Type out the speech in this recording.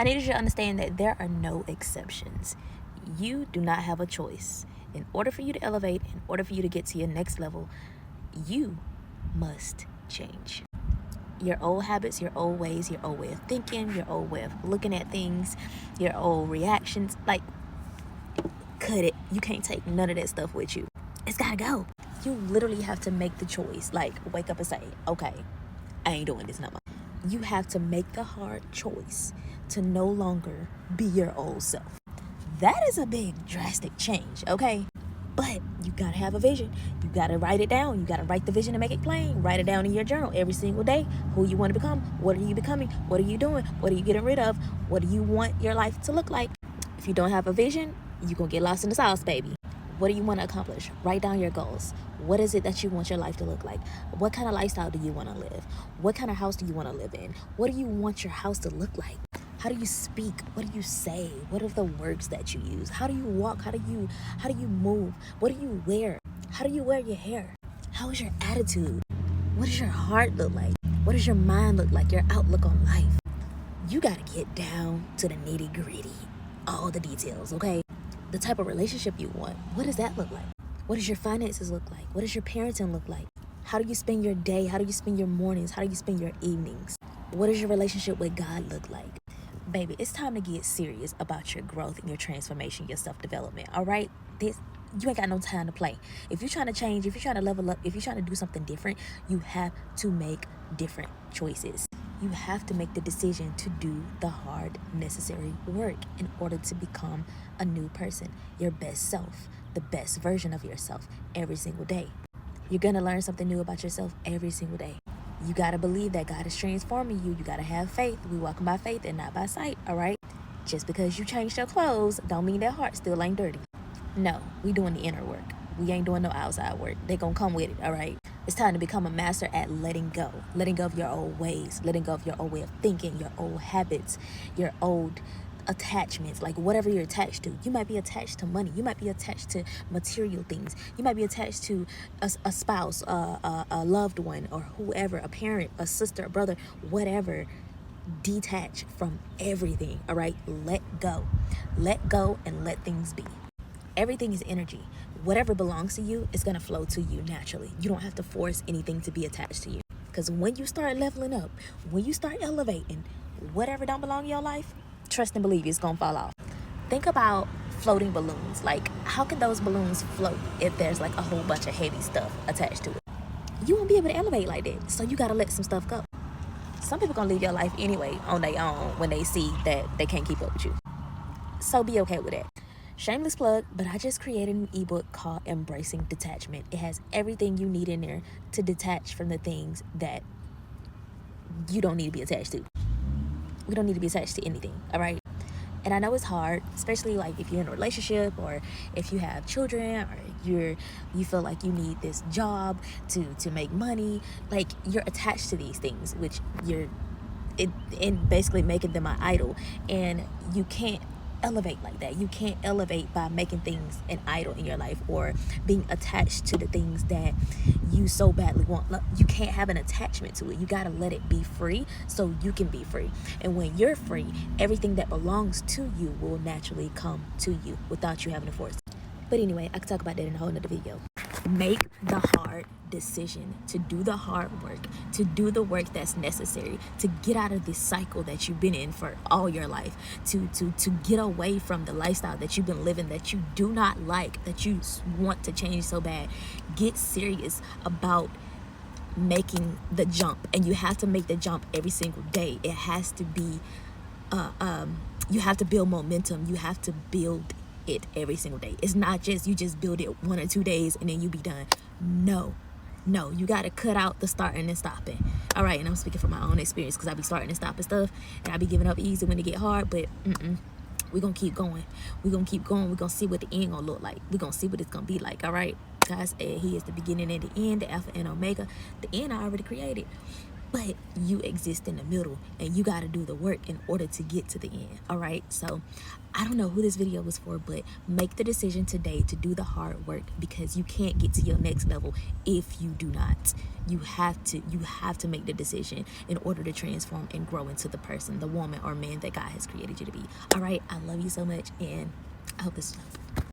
I need you to understand that there are no exceptions. You do not have a choice. In order for you to elevate, in order for you to get to your next level, you must change. Your old habits, your old ways, your old way of thinking, your old way of looking at things, your old reactions, like, cut it. You can't take none of that stuff with you. It's gotta go. You literally have to make the choice. Like, wake up and say, okay, I ain't doing this no more. You have to make the hard choice to no longer be your old self. That is a big drastic change, okay? But you gotta have a vision. You gotta write it down. You gotta write the vision and make it plain. Write it down in your journal every single day. Who you want to become. What are you becoming? What are you doing? What are you getting rid of? What do you want your life to look like? If you don't have a vision, you're gonna get lost in the sauce, baby. What do you want to accomplish? Write down your goals. What is it that you want your life to look like? What kind of lifestyle do you want to live? What kind of house do you want to live in? What do you want your house to look like? How do you speak? What do you say? What are the words that you use? How do you walk? How do you move? What do you wear? How do you wear your hair? How is your attitude? What does your heart look like? What does your mind look like? Your outlook on life. You got to get down to the nitty-gritty. All the details, okay? The type of relationship you want. What does that look like? What does your finances look like? What does your parenting look like? How do you spend your day? How do you spend your mornings? How do you spend your evenings? What does your relationship with God look like? Baby, it's time to get serious about your growth and your transformation, your self-development, all right? You ain't got no time to play. If you're trying to change, if you're trying to level up, if you're trying to do something different, you have to make different choices. You have to make the decision to do the hard, necessary work in order to become a new person, your best self, the best version of yourself every single day. You're going to learn something new about yourself every single day. You got to believe that God is transforming you. You got to have faith. We walk by faith and not by sight, all right? Just because you changed your clothes don't mean that heart still ain't dirty. No, we doing the inner work. We ain't doing no outside work. They gonna come with it, all right? It's time to become a master at letting go. Letting go of your old ways. Letting go of your old way of thinking, your old habits, your old attachments, like whatever you're attached to. You might be attached to money. You might be attached to material things. You might be attached to a spouse, a loved one, or whoever, a parent, a sister, a brother, whatever. Detach from everything, all right? Let go. Let go and let things be. Everything is energy. Whatever belongs to you is going to flow to you naturally. You don't have to force anything to be attached to you. Because when you start leveling up, when you start elevating, whatever don't belong in your life, trust and believe it's going to fall off. Think about floating balloons. Like, how can those balloons float if there's like a whole bunch of heavy stuff attached to it? You won't be able to elevate like that. So you got to let some stuff go. Some people going to leave your life anyway on their own when they see that they can't keep up with you. So be okay with that. Shameless plug, but I just created an ebook called Embracing Detachment. It has everything you need in there to detach from the things that you don't need to be attached to. We don't need to be attached to anything, all right? And I know it's hard, especially like if you're in a relationship or if you have children or you feel like you need this job to make money. Like, you're attached to these things, which in basically making them an idol, and you can't elevate like that. You can't elevate by making things an idol in your life or being attached to the things that you so badly want. You can't have an attachment to it. You got to let it be free so you can be free. And when you're free, everything that belongs to you will naturally come to you without you having to force it. But anyway, I could talk about that in a whole nother video. Make the hard decision to do the hard work, to do the work that's necessary, to get out of this cycle that you've been in for all your life, to get away from the lifestyle that you've been living that you do not like, that you want to change so bad. Get serious about making the jump, and you have to make the jump every single day. It has to be you have to build momentum. You have to build it every single day. It's not just you just build it 1 or 2 days and then you be done. No, you got to cut out the starting and stopping. All right, and I'm speaking from my own experience because I be starting and stopping stuff, and I be giving up easy when it get hard. But we're gonna keep going. We're gonna keep going. We're gonna see what the end gonna look like. We're gonna see what it's gonna be like. All right, God said He is the beginning and the end, the Alpha and Omega. The end I already created. but you exist in the middle, and you got to do the work in order to get to the end. All right, so I don't know who this video was for, but make the decision today to do the hard work, because you can't get to your next level if you do not. You have to make the decision in order to transform and grow into the person, the woman or man that God has created you to be. All right, I love you so much, and I hope this